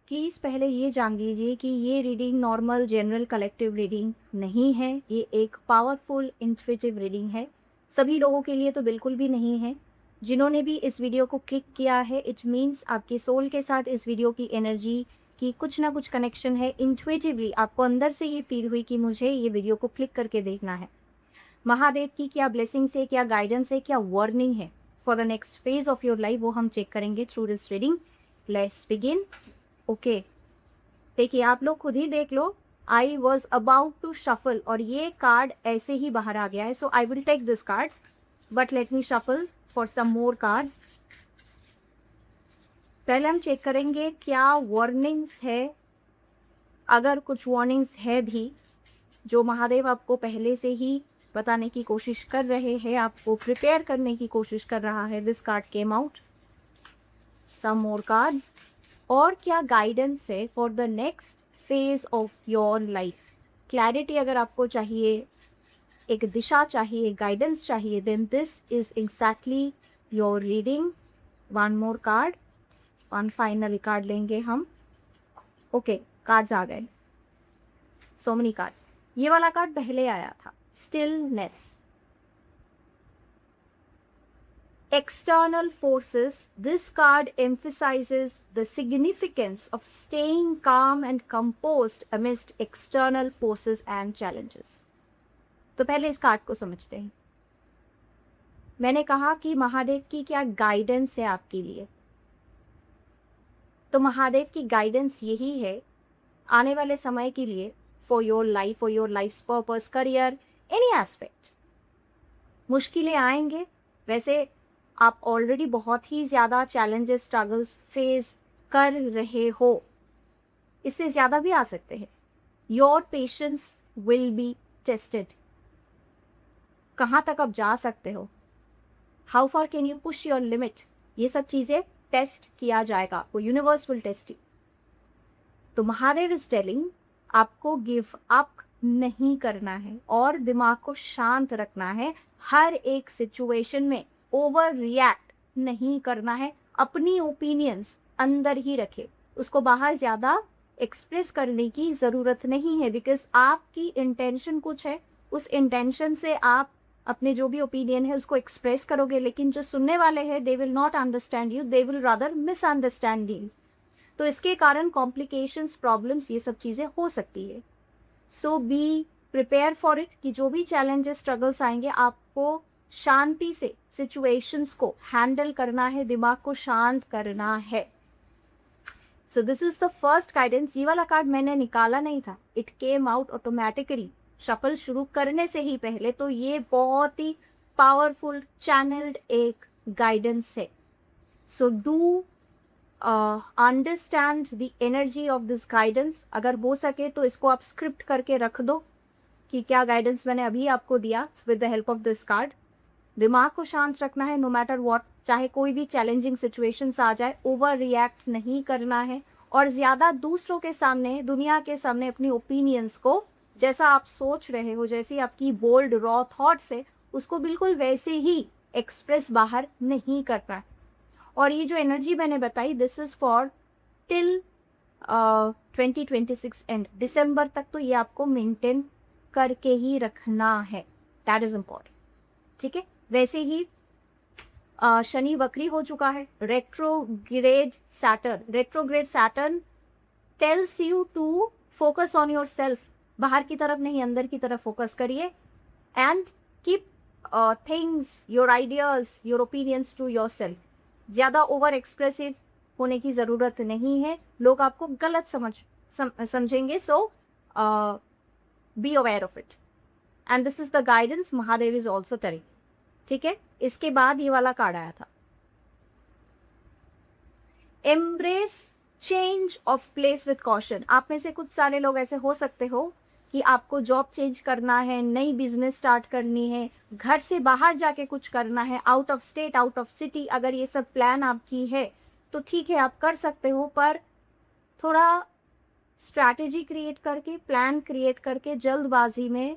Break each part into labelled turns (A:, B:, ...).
A: Please पहले ये जान लीजिए कि ये reading normal general collective reading नहीं है, ये एक पावरफुल इंट्यूटिव रीडिंग है। सभी लोगों के लिए तो बिल्कुल भी नहीं है। जिन्होंने भी इस वीडियो को क्लिक किया है, इट मीन्स आपके सोल के साथ इस वीडियो की एनर्जी की कुछ ना कुछ कनेक्शन है। इंट्यूटिवली आपको अंदर से ये फील हुई कि मुझे ये वीडियो को क्लिक करके देखना है। महादेव की क्या ब्लेसिंग्स है, क्या गाइडेंस है, क्या वार्निंग है for the next phase of your life, वो हम चेक करेंगे through this reading. Let's begin. Okay, देखिए आप लोग खुद ही देख लो। I was about to shuffle और ये कार्ड ऐसे ही बाहर आ गया है, so I will take this card but let me shuffle for some more cards. पहले हम चेक करेंगे क्या वार्निंग्स है, अगर कुछ वार्निंग्स है भी जो महादेव आपको पहले से ही बताने की कोशिश कर रहे हैं, आपको प्रिपेयर करने की कोशिश कर रहा है। This card came out. Some more cards. और क्या गाइडेंस है for the next phase of your life. Clarity अगर आपको चाहिए, एक दिशा चाहिए, गाइडेंस चाहिए, then this is exactly your reading. One more card, one final card लेंगे हम। ओके, कार्ड्स आ गए, सो मेनी कार्ड्स। ये वाला कार्ड पहले आया था, stillness. External forces, this card emphasizes the significance of staying calm and composed amidst external forces and challenges. तो पहले इस कार्ड को समझते हैं। मैंने कहा कि महादेव की क्या गाइडेंस है आपके लिए, तो महादेव की गाइडेंस यही है आने वाले समय के लिए, for your life's purpose, career, any aspect. मुश्किलें आएंगे, वैसे आप ऑलरेडी बहुत ही ज़्यादा चैलेंजेस, स्ट्रगल्स फेस कर रहे हो, इससे ज़्यादा भी आ सकते हैं। Your patience will be tested. कहाँ तक आप जा सकते हो, how far can you push your limit, ये सब चीज़ें टेस्ट किया जाएगा, वो यूनिवर्स विल टेस्ट यू। तो महादेव इज टेलिंग आपको गिव अप नहीं करना है और दिमाग को शांत रखना है। हर एक सिचुएशन में ओवर रिएक्ट नहीं करना है। अपनी ओपिनियंस अंदर ही रखे, उसको बाहर ज़्यादा एक्सप्रेस करने की ज़रूरत नहीं है, बिकॉज आपकी इंटेंशन कुछ है, उस इंटेंशन से आप अपने जो भी ओपिनियन है उसको एक्सप्रेस करोगे, लेकिन जो सुनने वाले हैं they will not understand you, they will rather misunderstand you. तो इसके कारण कॉम्प्लिकेशंस, प्रॉब्लम्स, ये सब चीज़ें हो सकती है। सो बी प्रिपेयर फॉर इट कि जो भी चैलेंजेस, स्ट्रगल्स आएंगे, आपको शांति से सिचुएशंस को हैंडल करना है, दिमाग को शांत करना है। So this is the first guidance. ये वाला कार्ड मैंने निकाला नहीं था, it came out automatically shuffle शुरू करने से ही पहले। तो ये बहुत ही पावरफुल चैनल्ड एक गाइडेंस है। So do understand the energy of this guidance. अगर हो सके तो इसको आप स्क्रिप्ट करके रख दो कि क्या गाइडेंस मैंने अभी आपको दिया with the help of this card. दिमाग को शांत रखना है नो मैटर व्हाट, चाहे कोई भी चैलेंजिंग सिचुएशंस आ जाए, ओवर रिएक्ट नहीं करना है और ज़्यादा दूसरों के सामने, दुनिया के सामने अपनी ओपिनियंस को, जैसा आप सोच रहे हो, जैसी आपकी बोल्ड रॉ थॉट्स है, उसको बिल्कुल वैसे ही एक्सप्रेस बाहर नहीं करना है। और ये जो एनर्जी मैंने बताई, this is for till 2026 end, दिसंबर तक तो ये आपको मेंटेन करके ही रखना है, दैट इज़ इम्पॉर्टेंट। ठीक है, वैसे ही शनि वक्री हो चुका है। Retrograde saturn tells you to focus on yourself. बाहर की तरफ नहीं, अंदर की तरफ फोकस करिए and keep things, your ideas, your opinions to yourself. ज़्यादा ओवर एक्सप्रेसिव होने की ज़रूरत नहीं है, लोग आपको गलत समझेंगे। So be aware of it and this is the guidance Mahadev is also telling. ठीक है, इसके बाद ये वाला कार्ड आया था, embrace change of place with caution. आप में से कुछ सारे लोग ऐसे हो सकते हो कि आपको जॉब चेंज करना है, नई बिजनेस स्टार्ट करनी है, घर से बाहर जाके कुछ करना है, out of state, out of city. अगर ये सब प्लान आपकी है तो ठीक है, आप कर सकते हो, पर थोड़ा स्ट्रैटेजी क्रिएट करके, प्लान क्रिएट करके, जल्दबाजी में,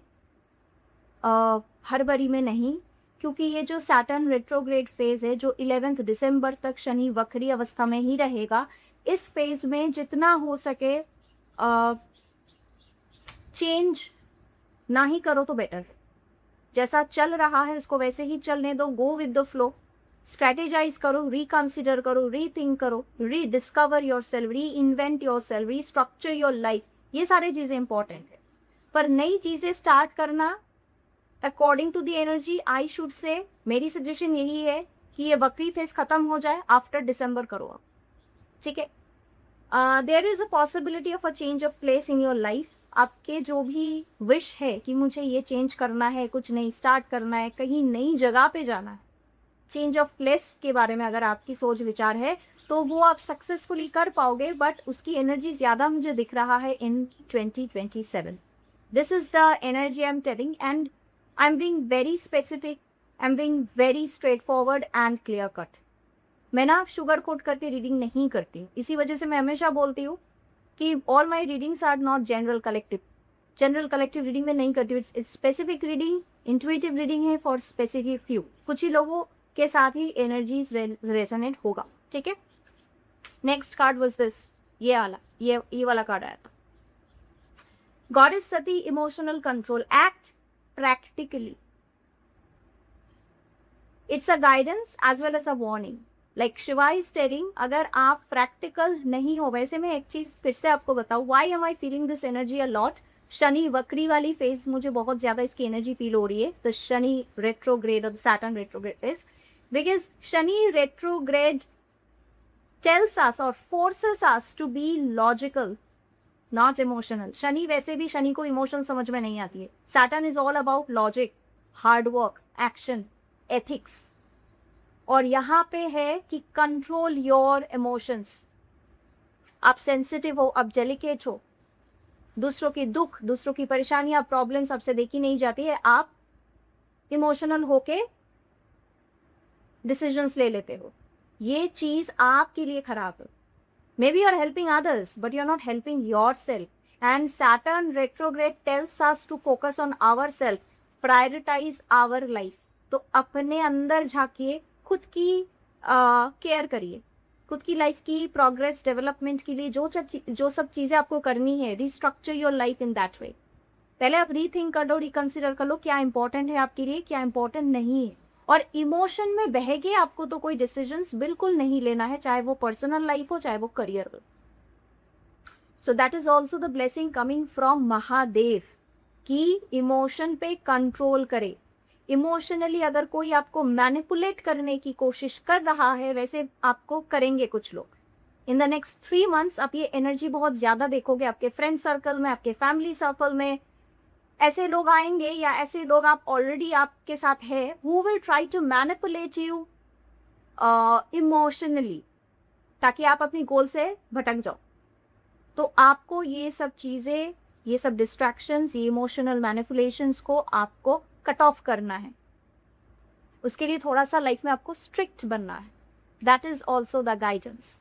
A: हड़बड़ी में नहीं, क्योंकि ये जो सैटर्न रेट्रोग्रेड फेज है जो 11 दिसंबर तक शनि वक्री अवस्था में ही रहेगा, इस फेज में जितना हो सके चेंज ना ही करो तो बेटर है। जैसा चल रहा है उसको वैसे ही चलने दो, go with the flow, strategise करो, रिकंसिडर करो, रीथिंक करो, रीडिस्कवर योर सेल्फ, री invent your self, restructure your life, ये सारी चीज़ें इंपॉर्टेंट है। पर नई चीज़ें स्टार्ट करना according to the energy, I should say मेरी सजेशन यही है कि ये बकरी फेज खत्म हो जाए, आफ्टर दिसंबर करो आप, ठीक है। There is a possibility of a change of place in your life. आपके जो भी विश है कि मुझे ये चेंज करना है, कुछ नई स्टार्ट करना है, कहीं नई जगह पे जाना है, चेंज ऑफ प्लेस के बारे में अगर आपकी सोच विचार है तो वो आप सक्सेसफुली कर पाओगे, बट उसकी एनर्जी ज़्यादा मुझे दिख रहा है इन 2027। This is the energy I am telling and I am being very specific, I am being very straight forward and clear cut. मैं ना शुगर कोट करके रीडिंग नहीं करती, इसी वजह से मैं हमेशा बोलती हूँ कि all my readings are not general collective. General collective reading में नहीं करती, it's specific reading, intuitive reading है फॉर स्पेसिफिक फ्यू, कुछ ही लोगों के साथ ही एनर्जीज रेजोनेट होगा, ठीक है। नेक्स्ट कार्ड वाज दिस, ये वाला कार्ड आया था। Goddess Sati, emotional control, act practically. It's a guidance as well as a warning, like Shiva is telling, अगर आप प्रैक्टिकल नहीं हो। वैसे मैं एक चीज फिर से आपको बताऊं, why am I feeling this energy a lot. Shani वक्री वाली फेज मुझे बहुत ज्यादा इसकी एनर्जी फील हो रही है। तो शनि रेट्रोग्रेड और saturn retrograde is because Shani retrograde tells us और forces us to be logical, not emotional. Shani वैसे भी, शनि को इमोशन समझ में नहीं आती है। Saturn is all about logic, hard work, action, ethics. और यहाँ पे है कि कंट्रोल योर इमोशंस। आप सेंसिटिव हो, आप डेलिकेट हो, दूसरों की दुख, दूसरों की परेशानियां, प्रॉब्लम्स आपसे देखी नहीं जाती है, आप इमोशनल होके डिसीजंस ले लेते हो। ये चीज आपके लिए खराब है। Maybe you are helping others but you are not helping yourself. And Saturn retrograde tells us to focus on our self, prioritise our life. तो अपने अंदर झांकिए, खुद की केयर करिए, खुद की लाइफ की प्रोग्रेस डेवलपमेंट के लिए जो सब चीज़ें आपको करनी है, restructure your life in that way. पहले आप रीथिंक कर लो, रिकंसिडर कर लो क्या इंपॉर्टेंट है आपके लिए, क्या इंपॉर्टेंट नहीं है। और इमोशन में बह के आपको तो कोई डिसीजंस बिल्कुल नहीं लेना है, चाहे वो पर्सनल लाइफ हो, चाहे वो करियर हो। So that is also the blessing coming from Mahadev कि इमोशन पे कंट्रोल करे। इमोशनली अगर कोई आपको मैनिपुलेट करने की कोशिश कर रहा है, वैसे आपको करेंगे कुछ लोग। इन द नेक्स्ट 3 months आप ये एनर्जी बहुत ज़्यादा देखोगे आपके फ्रेंड सर्कल में, आपके फैमिली सर्कल में। ऐसे लोग आएंगे या ऐसे लोग आप ऑलरेडी आपके साथ है, who will try to manipulate you emotionally, ताकि आप अपनी गोल से भटक जाओ। तो आपको ये सब चीज़ें, ये सब डिस्ट्रैक्शंस, ये इमोशनल मैनिपुलेशंस को आपको कट ऑफ करना है। उसके लिए थोड़ा सा लाइफ में आपको स्ट्रिक्ट बनना है। That is also the guidance.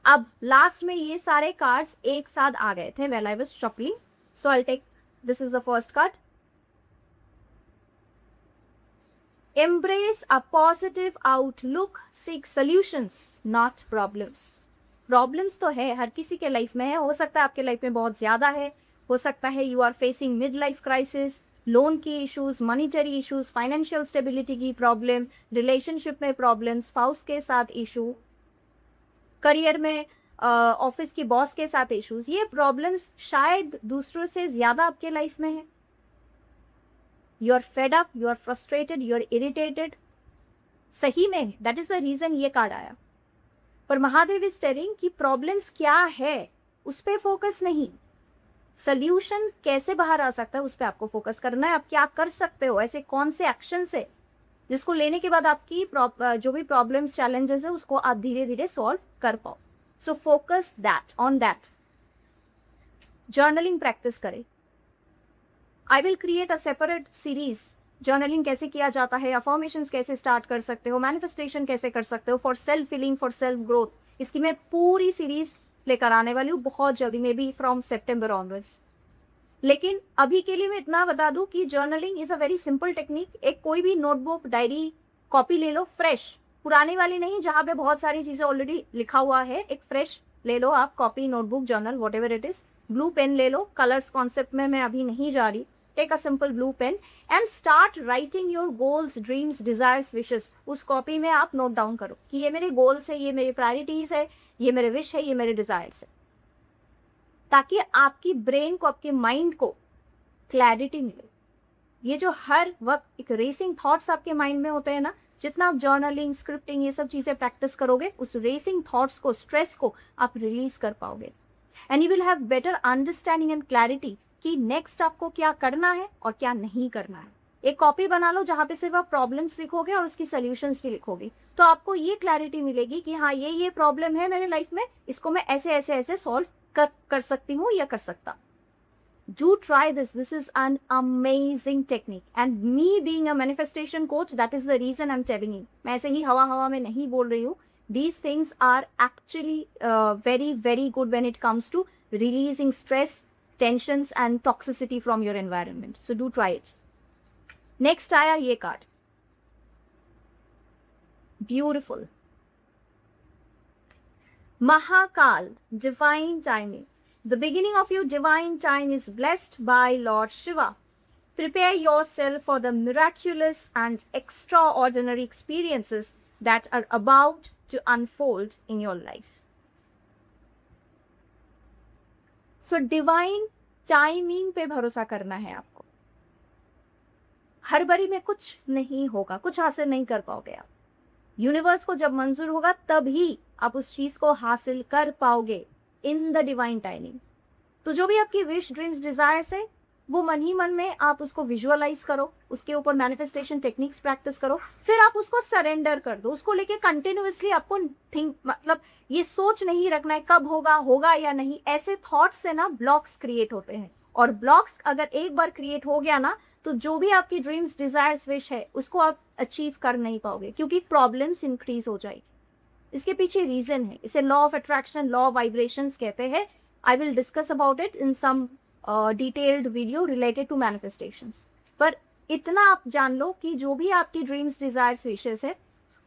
A: अब लास्ट में ये सारे कार्ड्स एक साथ आ गए थे when I was shuffling, so I will take, this is the first card. Embrace a positive outlook, seek solutions not problems. Problems तो है, हर किसी के लाइफ में है। हो सकता है आपके लाइफ में बहुत ज्यादा है, हो सकता है you are facing mid life crisis, loan की issues, monetary issues, financial stability की प्रॉब्लम, रिलेशनशिप में प्रॉब्लम, स्पाउस के साथ इशू, करियर में ऑफिस की बॉस के साथ इश्यूज। ये प्रॉब्लम्स शायद दूसरों से ज्यादा आपके लाइफ में है। You are fed up, you are frustrated, you are irritated. सही में दैट इज द रीजन ये कार्ड आया। पर महादेव इज टेलिंग कि प्रॉब्लम्स क्या है उस पर फोकस नहीं, सल्यूशन कैसे बाहर आ सकता है उस पर आपको फोकस करना है। आप क्या कर सकते हो, ऐसे कौन से एक्शन है जिसको लेने के बाद आपकी जो भी प्रॉब्लम्स, चैलेंजेस है, उसको आप धीरे धीरे सॉल्व कर पाओ। So focus that on that. Journaling practice करें। I will create a separate series, journaling कैसे किया जाता है, अफर्मेशंस कैसे स्टार्ट कर सकते हो, मैनिफेस्टेशन कैसे कर सकते हो for self feeling, for self growth. इसकी मैं पूरी सीरीज लेकर आने वाली हूँ बहुत जल्दी, may be from September onwards. लेकिन अभी के लिए मैं इतना बता दूं कि journaling is a very simple technique. एक कोई भी नोटबुक, डायरी, कॉपी ले लो फ्रेश, पुरानी वाली नहीं जहाँ पे बहुत सारी चीज़ें ऑलरेडी लिखा हुआ है, एक फ्रेश ले लो आप, copy, notebook, journal, whatever it is, blue pen ले लो, कलर्स कॉन्सेप्ट में मैं अभी नहीं जा रही, take a simple blue pen and start writing your goals, dreams, desires, wishes. उस कॉपी में आप नोट डाउन करो कि ये मेरे गोल्स है, ये मेरी प्रायोरिटीज है, ये मेरे विश है, ये मेरे डिजायर्स है, ताकि आपकी ब्रेन को, आपके माइंड को क्लैरिटी मिले। ये जो हर वक्त एक रेसिंग थॉट्स आपके माइंड में होते हैं ना, जितना आप जर्नलिंग, स्क्रिप्टिंग, ये सब चीज़ें प्रैक्टिस करोगे, उस रेसिंग थॉट्स को, स्ट्रेस को आप रिलीज कर पाओगे and you will have better understanding and clarity कि नेक्स्ट आपको क्या करना है और क्या नहीं करना है। एक कॉपी बना लो जहाँ पे सिर्फ आप प्रॉब्लम्स लिखोगे और उसकी सॉल्यूशंस भी लिखोगे, तो आपको ये क्लैरिटी मिलेगी कि हाँ ये प्रॉब्लम है मेरे लाइफ में, इसको मैं ऐसे ऐसे ऐसे सॉल्व कर सकती हूँ या कर सकता। Do try this. This is an amazing technique. And me being a manifestation coach, that is the reason I'm telling you. मैं ऐसे ही हवा में नहीं बोल रही हूँ. These things are actually very, very good when it comes to releasing stress, tensions and toxicity from your environment. So do try it. Next आया ये card. Beautiful. Mahakal, divine timing. The beginning of your divine time is blessed by Lord Shiva. Prepare yourself for the miraculous and extraordinary experiences that are about to unfold in your life. So divine timing पे भरोसा करना है आपको। हड़बड़ी में कुछ नहीं होगा, कुछ हासिल नहीं कर पाओगे आप। यूनिवर्स को जब मंजूर होगा तभी आप उस चीज को हासिल कर पाओगे इन द डिवाइन टाइमिंग। तो जो भी आपकी विश, ड्रीम्स, डिजायर्स है, वो मन ही मन में आप उसको विजुअलाइज करो, उसके ऊपर मैनिफेस्टेशन टेक्निक्स प्रैक्टिस करो, फिर आप उसको सरेंडर कर दो। उसको लेके कंटिन्यूअसली आपको मतलब ये सोच नहीं रखना है कब होगा या नहीं। ऐसे थॉट्स से ना ब्लॉक्स क्रिएट होते हैं, और ब्लॉक्स अगर एक बार क्रिएट हो गया ना, तो जो भी आपकी ड्रीम्स, डिजायर्स, विश है, उसको आप अचीव कर नहीं पाओगे, क्योंकि प्रॉब्लम्स इंक्रीज हो जाएगी। इसके पीछे रीजन है, इसे law of attraction, law of vibrations कहते हैं। I will discuss about it in some detailed video related to manifestations. पर इतना आप जान लो कि जो भी आपकी ड्रीम्स, डिजायर्स, विशेस है,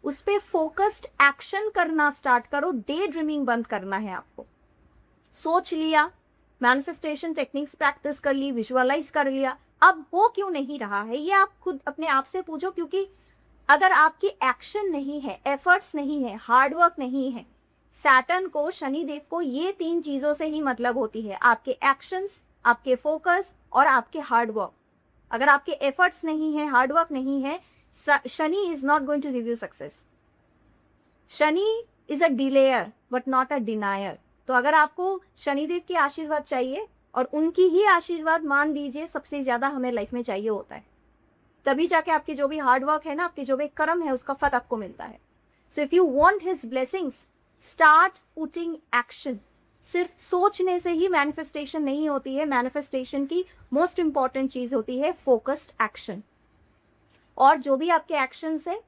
A: उस पर फोकस्ड एक्शन करना स्टार्ट करो। डे ड्रीमिंग बंद करना है आपको। सोच लिया, मैनिफेस्टेशन टेक्निक्स प्रैक्टिस कर ली, विजुअलाइज कर लिया, अब हो क्यों नहीं रहा है, ये आप खुद अपने आप से पूछो। क्योंकि अगर आपकी एक्शन नहीं है, एफर्ट्स नहीं है, हार्डवर्क नहीं है, सैटर्न को, शनिदेव को ये 3 चीजों से ही मतलब होती है, आपके एक्शंस, आपके फोकस और आपके हार्डवर्क। अगर आपके एफर्ट्स नहीं है, हार्डवर्क नहीं है, Shani is not going to give you success. Shani is a delayer but not a denier. तो अगर आपको शनिदेव की आशीर्वाद चाहिए, और उनकी ही आशीर्वाद मान लीजिए सबसे ज्यादा हमें लाइफ में चाहिए होता है, तभी जाके आपकी जो भी हार्डवर्क है ना, आपके जो भी कर्म है, उसका फल आपको मिलता है। So if you want his blessings, start putting action. सिर्फ सोचने से ही मैनिफेस्टेशन नहीं होती है। मैनिफेस्टेशन की मोस्ट इंपॉर्टेंट चीज होती है फोकस्ड एक्शन। और जो भी आपके एक्शंस है,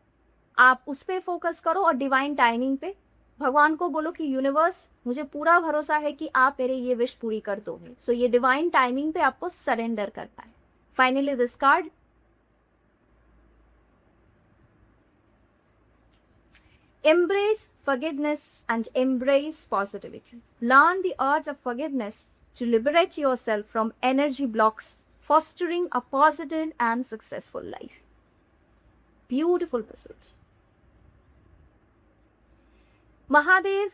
A: आप उस पर फोकस करो और डिवाइन टाइमिंग पे भगवान को बोलो कि यूनिवर्स, मुझे पूरा भरोसा है कि आप मेरे ये विश पूरी कर दोगे। सो ये डिवाइन टाइमिंग पे आपको सरेंडर करना है। Finally this card, embrace forgiveness and embrace positivity. Learn the art of forgiveness to liberate yourself from energy blocks, fostering a positive and successful life. Beautiful message. Mahadev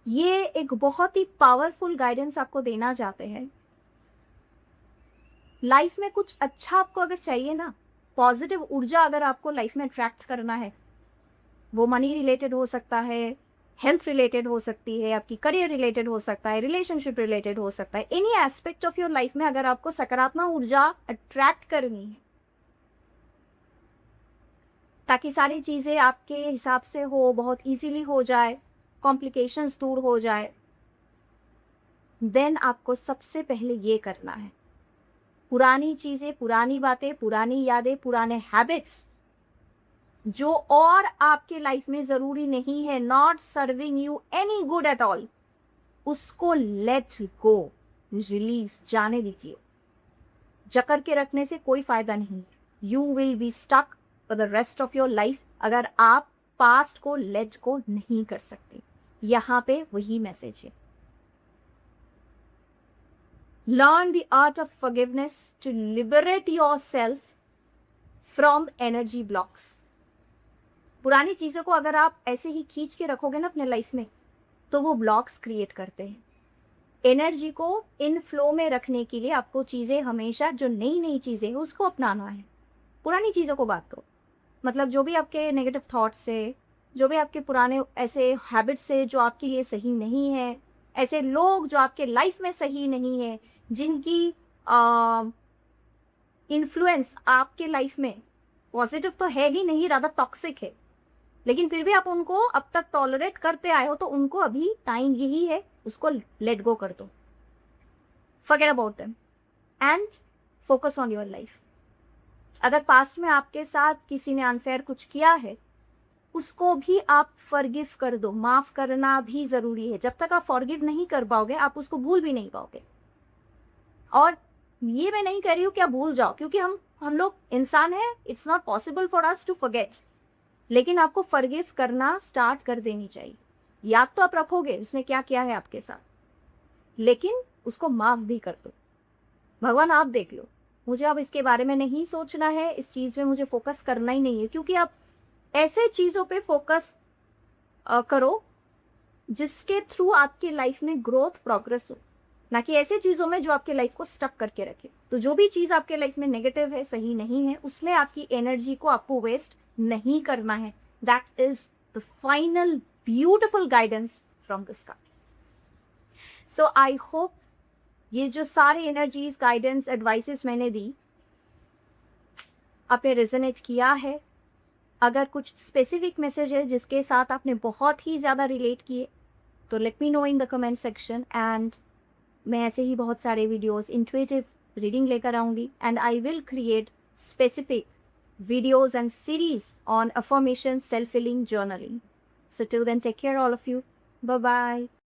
A: ये एक बहुत ही पावरफुल गाइडेंस आपको देना चाहते हैं। लाइफ में कुछ अच्छा आपको अगर चाहिए ना, पॉजिटिव ऊर्जा अगर आपको लाइफ में अट्रैक्ट करना है, वो मनी रिलेटेड हो सकता है, हेल्थ रिलेटेड हो सकती है, आपकी करियर रिलेटेड हो सकता है, रिलेशनशिप रिलेटेड हो सकता है। Any aspect of your life में अगर आपको सकारात्मक ऊर्जा अट्रैक्ट करनी है, ताकि सारी चीज़ें आपके हिसाब से हो, बहुत इजीली हो जाए, कॉम्प्लिकेशंस दूर हो जाए, देन आपको सबसे पहले ये करना है, पुरानी चीज़ें, पुरानी बातें, पुरानी यादें, पुराने हैबिट्स जो और आपके लाइफ में ज़रूरी नहीं है, not serving you any good at all, उसको लेट गो, रिलीज, जाने दीजिए। जकड़ के रखने से कोई फायदा नहीं। You will be stuck for the rest of your life अगर आप पास्ट को लेट को नहीं कर सकते। यहाँ पे वही मैसेज है। Learn the art of forgiveness to liberate yourself from energy blocks. पुरानी चीज़ों को अगर आप ऐसे ही खींच के रखोगे ना अपने लाइफ में, तो वो ब्लॉक्स क्रिएट करते हैं। एनर्जी को इन फ्लो में रखने के लिए आपको चीज़ें हमेशा, जो नई नई चीज़ें हैं उसको अपनाना है। पुरानी चीज़ों को बात करो, मतलब जो भी आपके नेगेटिव थॉट्स से, जो भी आपके पुराने ऐसे हैबिट्स से जो आपके लिए सही नहीं है, ऐसे लोग जो आपके लाइफ में सही नहीं है, जिनकी इन्फ्लुएंस आपके लाइफ में पॉजिटिव तो है ही नहीं, रादर टॉक्सिक है, लेकिन फिर भी आप उनको अब तक टॉलरेट करते आए हो, तो उनको अभी टाइम यही है, उसको लेट गो कर दो। Forget about them and focus on your life. अगर पास्ट में आपके साथ किसी ने अनफेयर कुछ किया है, उसको भी आप फॉरगिव कर दो। माफ करना भी जरूरी है। जब तक आप फॉरगिव नहीं कर पाओगे, आप उसको भूल भी नहीं पाओगे। और ये मैं नहीं कह रही हूँ कि आप भूल जाओ, क्योंकि हम लोग इंसान हैं, it's not possible for us to forget, लेकिन आपको फॉरगिव करना स्टार्ट कर देनी चाहिए। याद तो आप रखोगे उसने क्या किया है आपके साथ, लेकिन उसको माफ भी कर दो। भगवान आप देख लो, मुझे अब इसके बारे में नहीं सोचना है, इस चीज़ में मुझे फोकस करना ही नहीं है। क्योंकि आप ऐसे चीज़ों पे फोकस करो जिसके थ्रू आपकी लाइफ में ग्रोथ प्रोग्रेस हो, ना कि ऐसे चीज़ों में जो आपके लाइफ को स्टक करके रखे। तो जो भी चीज़ आपके लाइफ में नेगेटिव है, सही नहीं है, उसमें आपकी एनर्जी को आपको वेस्ट नहीं करना है। That is the final beautiful guidance from the sky. So I hope ये जो सारे एनर्जीज, गाइडेंस, एडवाइसेस मैंने दी, आपने रेजोनेट किया है। अगर कुछ स्पेसिफिक मैसेज है जिसके साथ आपने बहुत ही ज़्यादा रिलेट किए, तो let me know in the comment section. And मैं ऐसे ही बहुत सारे वीडियोस, इंट्यूटिव रीडिंग लेकर आऊँगी, and I will create specific videos and series on affirmation, self-healing, journaling. So till then, take care all of you. Bye-bye.